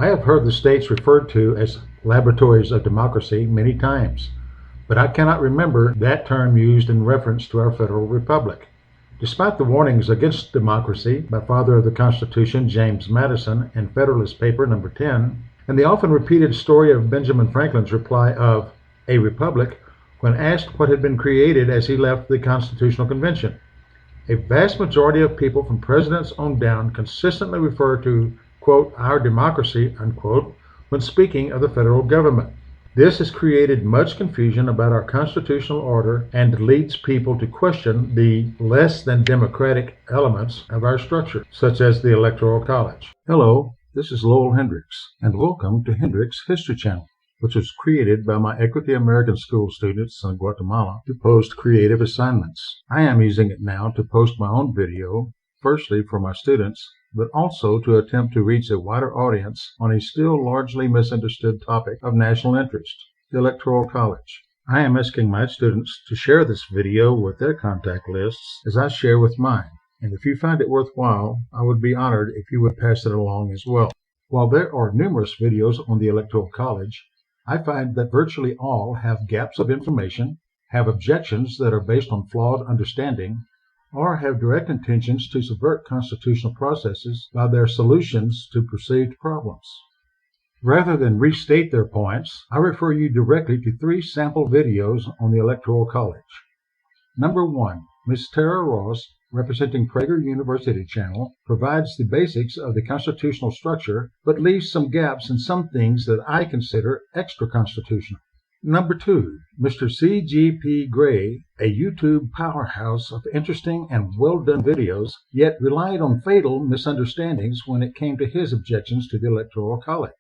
I have heard the states referred to as laboratories of democracy many times, but I cannot remember that term used in reference to our federal republic. Despite the warnings against democracy by Father of the Constitution James Madison in Federalist Paper No. 10, and the often repeated story of Benjamin Franklin's reply of a republic when asked what had been created as he left the Constitutional Convention, a vast majority of people from presidents on down consistently refer to, quote, our democracy, unquote, when speaking of the federal government. This has created much confusion about our constitutional order and leads people to question the less than democratic elements of our structure, such as the Electoral College. Hello, this is Lowell Hendrix, and welcome to Hendrix History Channel, which was created by my Equity American School students in Guatemala to post creative assignments. I am using it now to post my own video, firstly for my students, but also to attempt to reach a wider audience on a still largely misunderstood topic of national interest, the Electoral College. I am asking my students to share this video with their contact lists as I share with mine, and if you find it worthwhile, I would be honored if you would pass it along as well. While there are numerous videos on the Electoral College, I find that virtually all have gaps of information, have objections that are based on flawed understanding, or have direct intentions to subvert constitutional processes by their solutions to perceived problems. Rather than restate their points, I refer you directly to 3 sample videos on the Electoral College. Number 1, Ms. Tara Ross, representing Prager University Channel, provides the basics of the constitutional structure, but leaves some gaps in some things that I consider extra-constitutional. Number 2, Mr. C.G.P. Gray, a YouTube powerhouse of interesting and well-done videos, yet relied on fatal misunderstandings when it came to his objections to the Electoral College.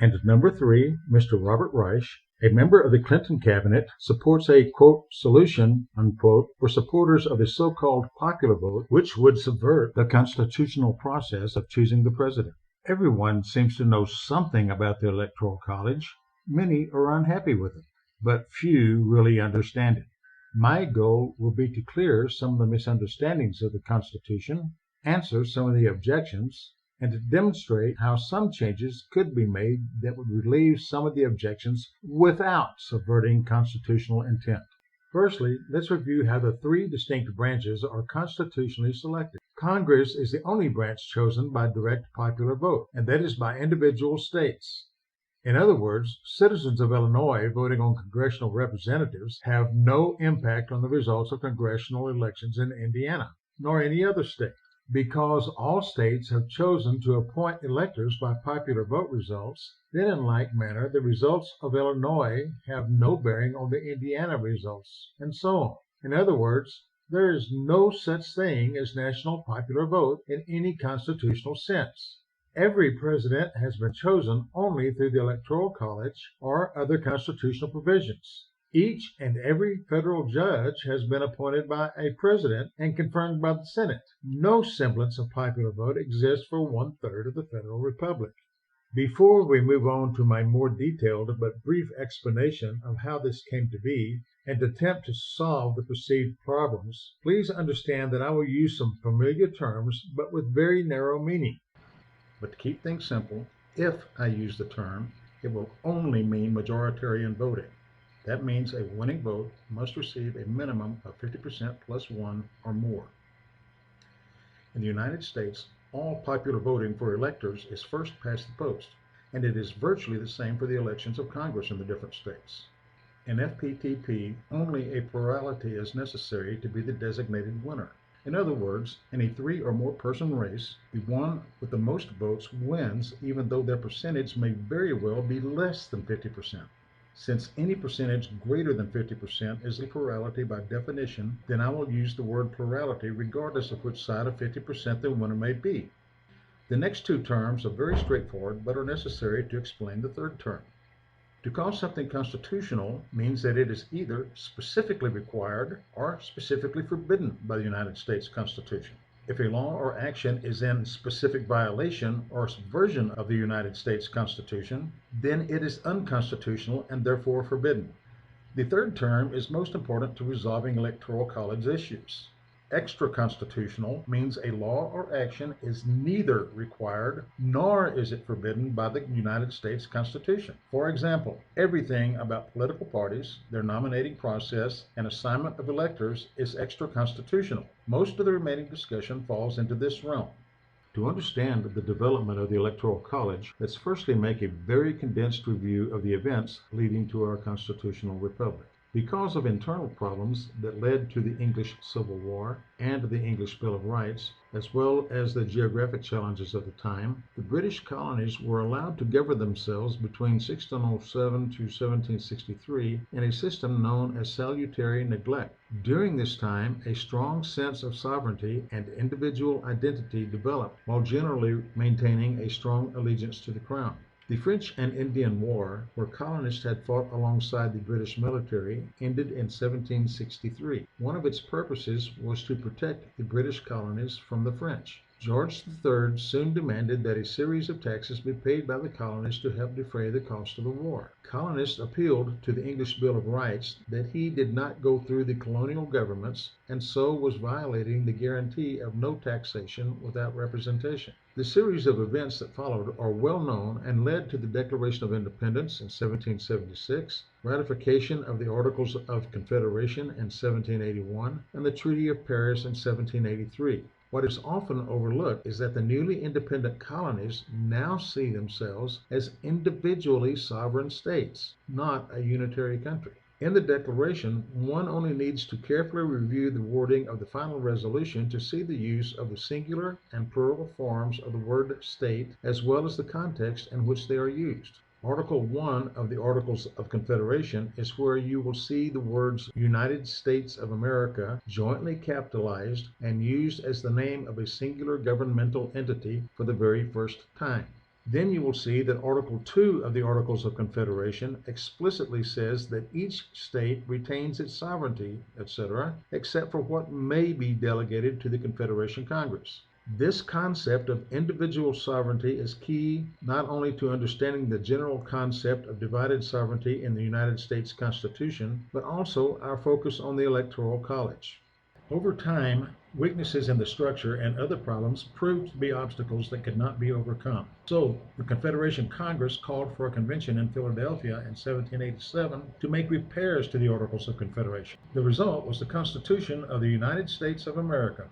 And number 3, Mr. Robert Reich, a member of the Clinton cabinet, supports a, quote, solution, unquote, for supporters of the so-called popular vote, which would subvert the constitutional process of choosing the president. Everyone seems to know something about the Electoral College. Many are unhappy with it, but few really understand it. My goal will be to clear some of the misunderstandings of the Constitution, answer some of the objections, and to demonstrate how some changes could be made that would relieve some of the objections without subverting constitutional intent. Firstly, let's review how the 3 distinct branches are constitutionally selected. Congress is the only branch chosen by direct popular vote, and that is by individual states. In other words, citizens of Illinois voting on congressional representatives have no impact on the results of congressional elections in Indiana, nor any other state. Because all states have chosen to appoint electors by popular vote results, then in like manner the results of Illinois have no bearing on the Indiana results, and so on. In other words, there is no such thing as national popular vote in any constitutional sense. Every president has been chosen only through the Electoral College or other constitutional provisions. Each and every federal judge has been appointed by a president and confirmed by the Senate. No semblance of popular vote exists for 1/3 of the federal republic. Before we move on to my more detailed but brief explanation of how this came to be and attempt to solve the perceived problems, please understand that I will use some familiar terms but with very narrow meaning. But to keep things simple, if I use the term, it will only mean majoritarian voting. That means a winning vote must receive a minimum of 50% plus 1 or more. In the United States, all popular voting for electors is first past the post, and it is virtually the same for the elections of Congress in the different states. In FPTP, only a plurality is necessary to be the designated winner. In other words, in a 3 or more person race, the one with the most votes wins, even though their percentage may very well be less than 50%. Since any percentage greater than 50% is a plurality by definition, then I will use the word plurality regardless of which side of 50% the winner may be. The next 2 terms are very straightforward but are necessary to explain the third term. To call something constitutional means that it is either specifically required or specifically forbidden by the United States Constitution. If a law or action is in specific violation or subversion of the United States Constitution, then it is unconstitutional and therefore forbidden. The third term is most important to resolving Electoral College issues. Extra-constitutional means a law or action is neither required nor is it forbidden by the United States Constitution. For example, everything about political parties, their nominating process, and assignment of electors is extra-constitutional. Most of the remaining discussion falls into this realm. To understand the development of the Electoral College, let's firstly make a very condensed review of the events leading to our constitutional republic. Because of internal problems that led to the English Civil War and the English Bill of Rights, as well as the geographic challenges of the time, the British colonies were allowed to govern themselves between 1607 to 1763 in a system known as salutary neglect. During this time, a strong sense of sovereignty and individual identity developed, while generally maintaining a strong allegiance to the crown. The French and Indian War, where colonists had fought alongside the British military, ended in 1763. One of its purposes was to protect the British colonies from the French. George III soon demanded that a series of taxes be paid by the colonists to help defray the cost of the war. Colonists appealed to the English Bill of Rights that he did not go through the colonial governments and so was violating the guarantee of no taxation without representation. The series of events that followed are well known and led to the Declaration of Independence in 1776, ratification of the Articles of Confederation in 1781, and the Treaty of Paris in 1783. What is often overlooked is that the newly independent colonies now see themselves as individually sovereign states, not a unitary country. In the Declaration, one only needs to carefully review the wording of the final resolution to see the use of the singular and plural forms of the word state, as well as the context in which they are used. Article 1 of the Articles of Confederation is where you will see the words United States of America jointly capitalized and used as the name of a singular governmental entity for the very first time. Then you will see that Article 2 of the Articles of Confederation explicitly says that each state retains its sovereignty, etc., except for what may be delegated to the Confederation Congress. This concept of individual sovereignty is key not only to understanding the general concept of divided sovereignty in the United States Constitution, but also our focus on the Electoral College. Over time, weaknesses in the structure and other problems proved to be obstacles that could not be overcome. So, the Confederation Congress called for a convention in Philadelphia in 1787 to make repairs to the Articles of Confederation. The result was the Constitution of the United States of America.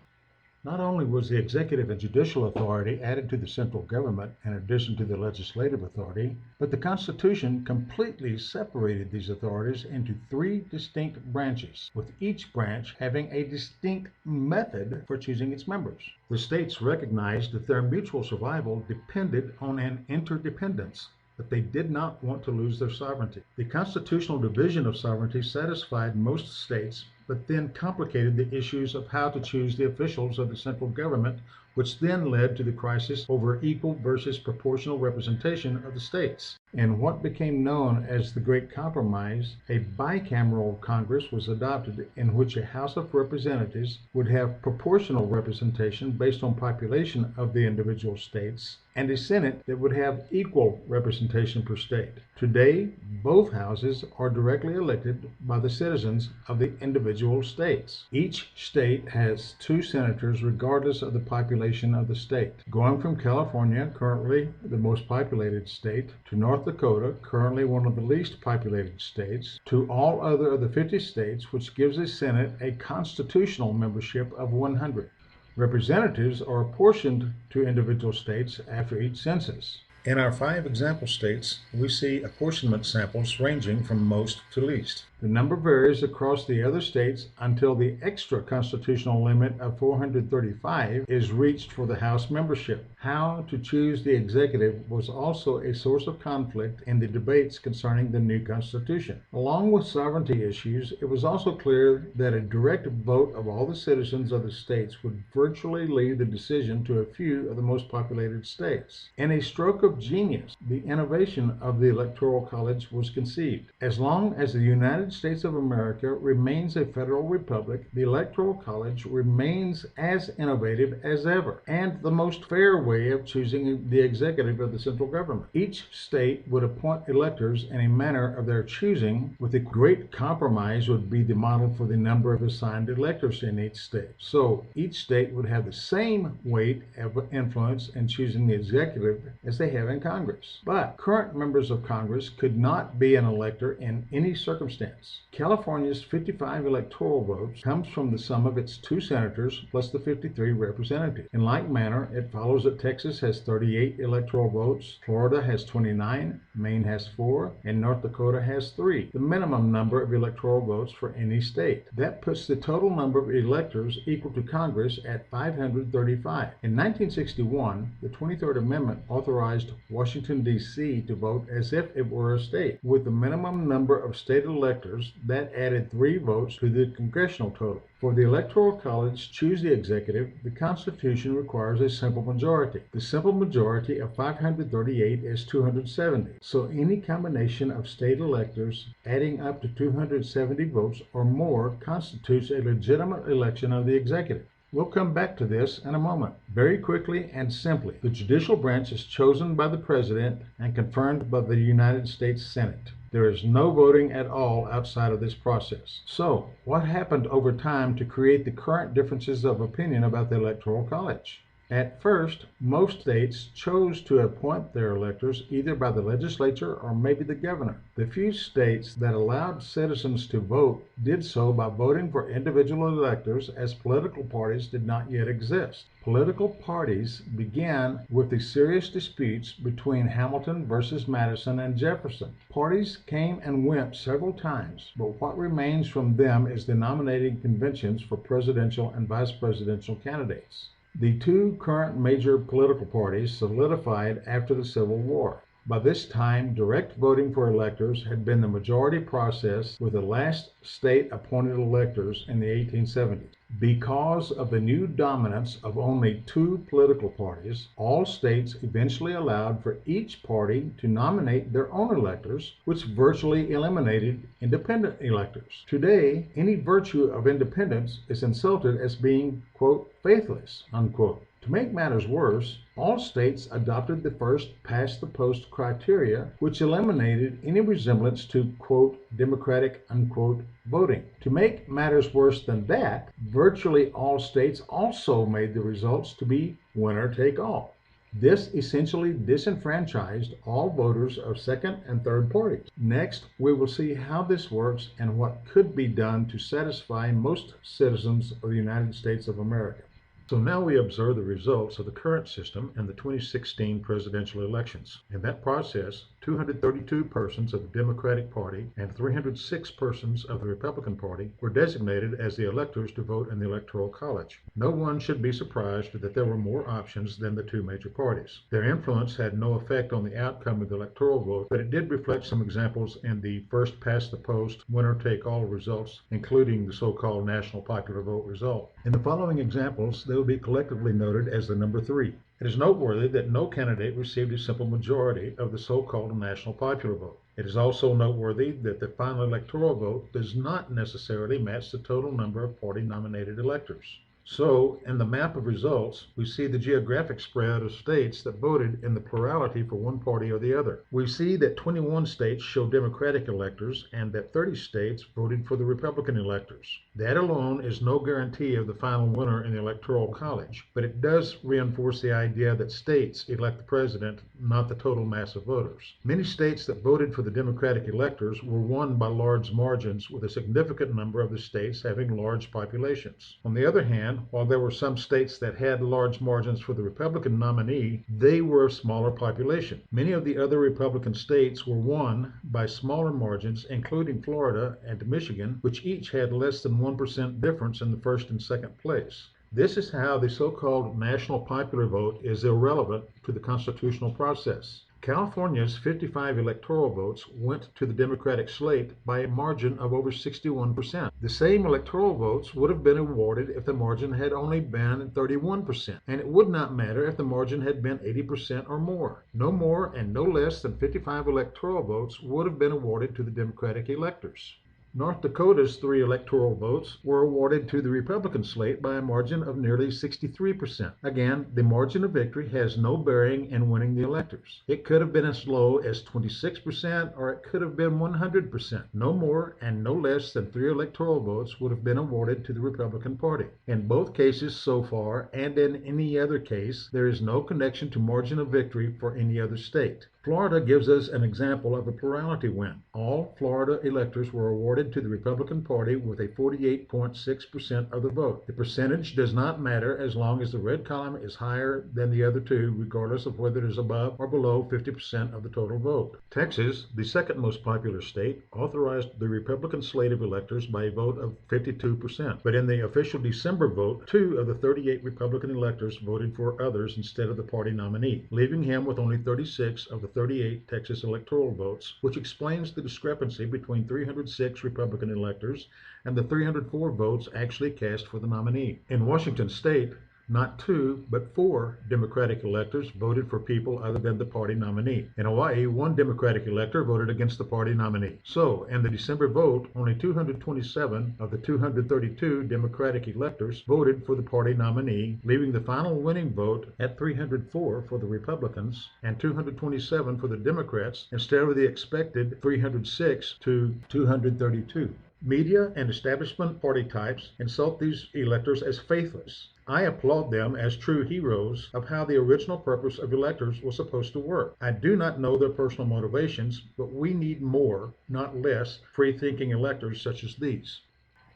Not only was the executive and judicial authority added to the central government in addition to the legislative authority, but the Constitution completely separated these authorities into three distinct branches, with each branch having a distinct method for choosing its members. The states recognized that their mutual survival depended on an interdependence, but they did not want to lose their sovereignty. The constitutional division of sovereignty satisfied most states, but then complicated the issues of how to choose the officials of the central government, which then led to the crisis over equal versus proportional representation of the states. In what became known as the Great Compromise, a bicameral Congress was adopted in which a House of Representatives would have proportional representation based on population of the individual states, and a Senate that would have equal representation per state. Today, both houses are directly elected by the citizens of the individual states. Each state has 2 senators regardless of the population of the state. Going from California, currently the most populated state, to North Dakota, currently one of the least populated states, to all other of the 50 states, which gives a Senate a constitutional membership of 100. Representatives are apportioned to individual states after each census. In our 5 example states, we see apportionment samples ranging from most to least. The number varies across the other states until the extra constitutional limit of 435 is reached for the House membership. How to choose the executive was also a source of conflict in the debates concerning the new Constitution. Along with sovereignty issues, it was also clear that a direct vote of all the citizens of the states would virtually leave the decision to a few of the most populated states. In a stroke of genius, the innovation of the Electoral College was conceived. As long as the United United States of America remains a federal republic, the Electoral College remains as innovative as ever and the most fair way of choosing the executive of the central government. Each state would appoint electors in a manner of their choosing, with a great compromise would be the model for the number of assigned electors in each state. So each state would have the same weight of influence in choosing the executive as they have in Congress. But current members of Congress could not be an elector in any circumstance. California's 55 electoral votes comes from the sum of its 2 senators plus the 53 representatives. In like manner, it follows that Texas has 38 electoral votes, Florida has 29, Maine has 4, and North Dakota has 3, the minimum number of electoral votes for any state. That puts the total number of electors equal to Congress at 535. In 1961, the 23rd Amendment authorized Washington, D.C. to vote as if it were a state. With the minimum number of state electors, that added 3 votes to the congressional total. For the Electoral College to choose the executive, the Constitution requires a simple majority. The simple majority of 538 is 270. So any combination of state electors adding up to 270 votes or more constitutes a legitimate election of the executive. We'll come back to this in a moment. Very quickly and simply, the judicial branch is chosen by the President and confirmed by the United States Senate. There is no voting at all outside of this process. So, what happened over time to create the current differences of opinion about the Electoral College? At first, most states chose to appoint their electors either by the legislature or maybe the governor. The few states that allowed citizens to vote did so by voting for individual electors, as political parties did not yet exist. Political parties began with the serious disputes between Hamilton versus Madison and Jefferson. Parties came and went several times, but what remains from them is the nominating conventions for presidential and vice presidential candidates. The 2 current major political parties solidified after the Civil War. By this time, direct voting for electors had been the majority process, with the last state appointed electors in the 1870s. Because of the new dominance of only 2 political parties, all states eventually allowed for each party to nominate their own electors, which virtually eliminated independent electors. Today, any virtue of independence is insulted as being, quote, faithless, unquote. To make matters worse, all states adopted the first past-the-post criteria, which eliminated any resemblance to, quote, democratic, unquote, voting. To make matters worse than that, virtually all states also made the results to be winner take all. This essentially disenfranchised all voters of second and third parties. Next, we will see how this works and what could be done to satisfy most citizens of the United States of America. So now we observe the results of the current system in the 2016 presidential elections. In that process, 232 persons of the Democratic Party and 306 persons of the Republican Party were designated as the electors to vote in the Electoral College. No one should be surprised that there were more options than the 2 major parties. Their influence had no effect on the outcome of the electoral vote, but it did reflect some examples in the first past-the-post, winner-take-all results, including the so-called national popular vote result. In the following examples, they will be collectively noted as the number 3. It is noteworthy that no candidate received a simple majority of the so-called national popular vote. It is also noteworthy that the final electoral vote does not necessarily match the total number of party-nominated electors. So, in the map of results, we see the geographic spread of states that voted in the plurality for one party or the other. We see that 21 states show Democratic electors and that 30 states voted for the Republican electors. That alone is no guarantee of the final winner in the Electoral College, but it does reinforce the idea that states elect the president, not the total mass of voters. Many states that voted for the Democratic electors were won by large margins, with a significant number of the states having large populations. On the other hand, while there were some states that had large margins for the Republican nominee, they were of smaller population. Many of the other Republican states were won by smaller margins, including Florida and Michigan, which each had less than 1% difference in the first and second place. This is how the so-called national popular vote is irrelevant to the constitutional process. California's 55 electoral votes went to the Democratic slate by a margin of over 61%. The same electoral votes would have been awarded if the margin had only been 31%, and it would not matter if the margin had been 80% or more. No more and no less than 55 electoral votes would have been awarded to the Democratic electors. North Dakota's 3 electoral votes were awarded to the Republican slate by a margin of nearly 63%. Again, the margin of victory has no bearing in winning the electors. It could have been as low as 26% or it could have been 100%. No more and no less than 3 electoral votes would have been awarded to the Republican Party. In both cases so far, and in any other case, there is no connection to margin of victory for any other state. Florida gives us an example of a plurality win. All Florida electors were awarded to the Republican Party with a 48.6% of the vote. The percentage does not matter as long as the red column is higher than the other two, regardless of whether it is above or below 50% of the total vote. Texas, the second most popular state, authorized the Republican slate of electors by a vote of 52%. But in the official December vote, 2 of the 38 Republican electors voted for others instead of the party nominee, leaving him with only 36 of the 38 Texas electoral votes, which explains the discrepancy between 306 Republican electors and the 304 votes actually cast for the nominee. In Washington state, not 2, but 4 Democratic electors voted for people other than the party nominee. In Hawaii, 1 Democratic elector voted against the party nominee. So, in the December vote, only 227 of the 232 Democratic electors voted for the party nominee, leaving the final winning vote at 304 for the Republicans and 227 for the Democrats instead of the expected 306 to 232. Media and establishment party types insult these electors as faithless. I applaud them as true heroes of how the original purpose of electors was supposed to work. I do not know their personal motivations, but we need more, not less, free-thinking electors such as these.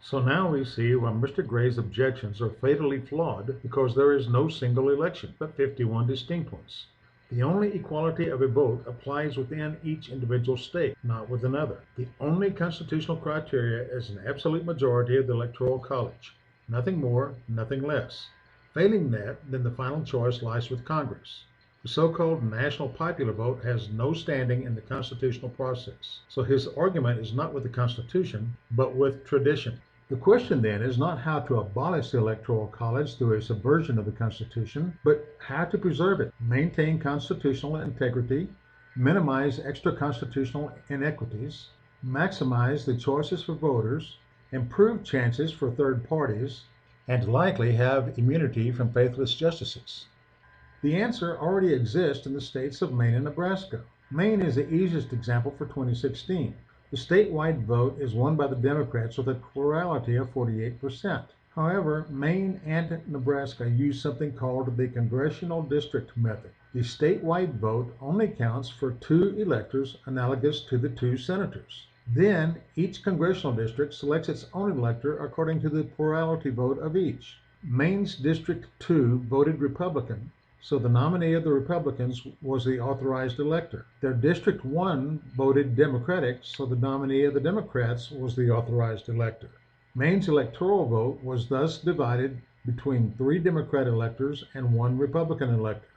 So now we see why Mr. Gray's objections are fatally flawed because there is no single election, but 51 distinct ones. The only equality of a vote applies within each individual state, not with another. The only constitutional criteria is an absolute majority of the Electoral College. Nothing more, nothing less. Failing that, then the final choice lies with Congress. The so-called national popular vote has no standing in the constitutional process. So his argument is not with the Constitution, but with tradition. The question then is not how to abolish the Electoral College through a subversion of the Constitution, but how to preserve it, maintain constitutional integrity, minimize extra-constitutional inequities, maximize the choices for voters, improve chances for third parties, and likely have immunity from faithless justices. The answer already exists in the states of Maine and Nebraska. Maine is the easiest example for 2016. The statewide vote is won by the Democrats with a plurality of 48%. However, Maine and Nebraska use something called the congressional district method. The statewide vote only counts for 2 electors analogous to the 2 senators. Then, each congressional district selects its own elector according to the plurality vote of each. Maine's District 2 voted Republican, so the nominee of the Republicans was the authorized elector. Their District 1 voted Democratic, so the nominee of the Democrats was the authorized elector. Maine's electoral vote was thus divided between 3 Democrat electors and 1 Republican elector.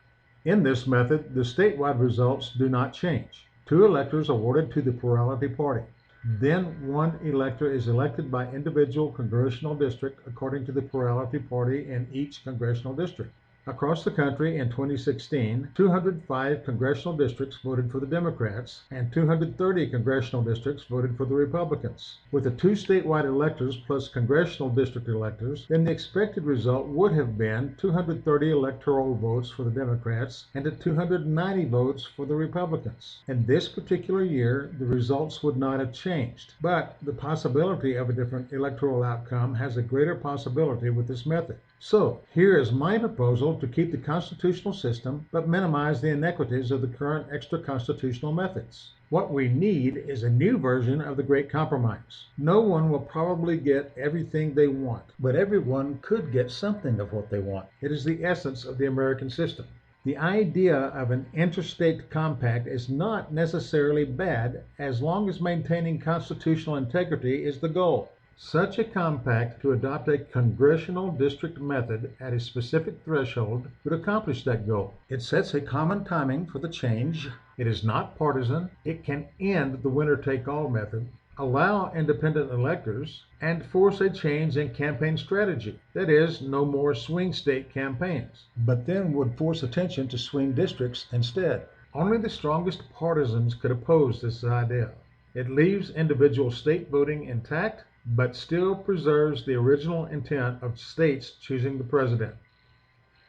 In this method, the statewide results do not change. 2 electors awarded to the plurality party. Then 1 elector is elected by individual congressional district according to the plurality party in each congressional district. Across the country in 2016, 205 congressional districts voted for the Democrats and 230 congressional districts voted for the Republicans. With the 2 statewide electors plus congressional district electors, then the expected result would have been 230 electoral votes for the Democrats and 290 votes for the Republicans. In this particular year, the results would not have changed, but the possibility of a different electoral outcome has a greater possibility with this method. So, here is my proposal to keep the constitutional system but minimize the inequities of the current extra-constitutional methods. What we need is a new version of the Great Compromise. No one will probably get everything they want, but everyone could get something of what they want. It is the essence of the American system. The idea of an interstate compact is not necessarily bad as long as maintaining constitutional integrity is the goal. Such a compact to adopt a congressional district method at a specific threshold would accomplish that goal. It sets a common timing for the change. It is not partisan. It can end the winner-take-all method, allow independent electors, and force a change in campaign strategy. That is, no more swing state campaigns, but then would force attention to swing districts instead. Only the strongest partisans could oppose this idea. It leaves individual state voting intact, but still preserves the original intent of states choosing the president.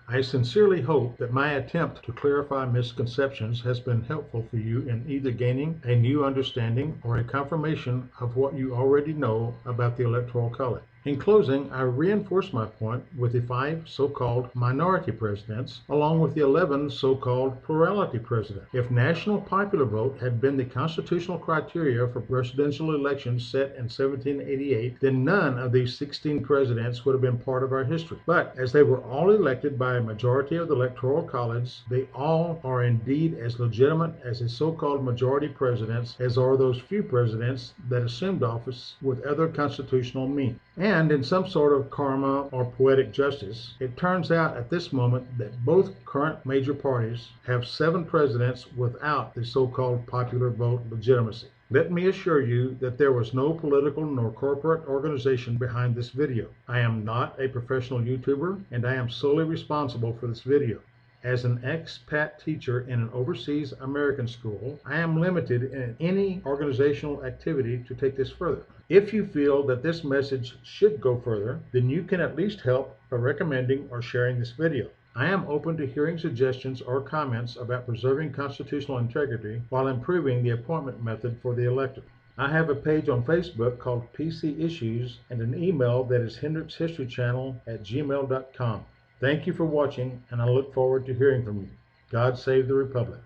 I sincerely hope that my attempt to clarify misconceptions has been helpful for you in either gaining a new understanding or a confirmation of what you already know about the Electoral College. In closing, I reinforce my point with the 5 so-called minority presidents, along with the 11 so-called plurality presidents. If national popular vote had been the constitutional criteria for presidential elections set in 1788, then none of these 16 presidents would have been part of our history. But as they were all elected by a majority of the Electoral College, they all are indeed as legitimate as the so-called majority presidents as are those few presidents that assumed office with other constitutional means. And in some sort of karma or poetic justice, it turns out at this moment that both current major parties have 7 presidents without the so-called popular vote legitimacy. Let me assure you that there was no political nor corporate organization behind this video. I am not a professional YouTuber, and I am solely responsible for this video. As an expat teacher in an overseas American school, I am limited in any organizational activity to take this further. If you feel that this message should go further, then you can at least help by recommending or sharing this video. I am open to hearing suggestions or comments about preserving constitutional integrity while improving the appointment method for the elected. I have a page on Facebook called PC Issues and an email that is hendrixhistorychannel@gmail.com. Thank you for watching, and I look forward to hearing from you. God save the Republic.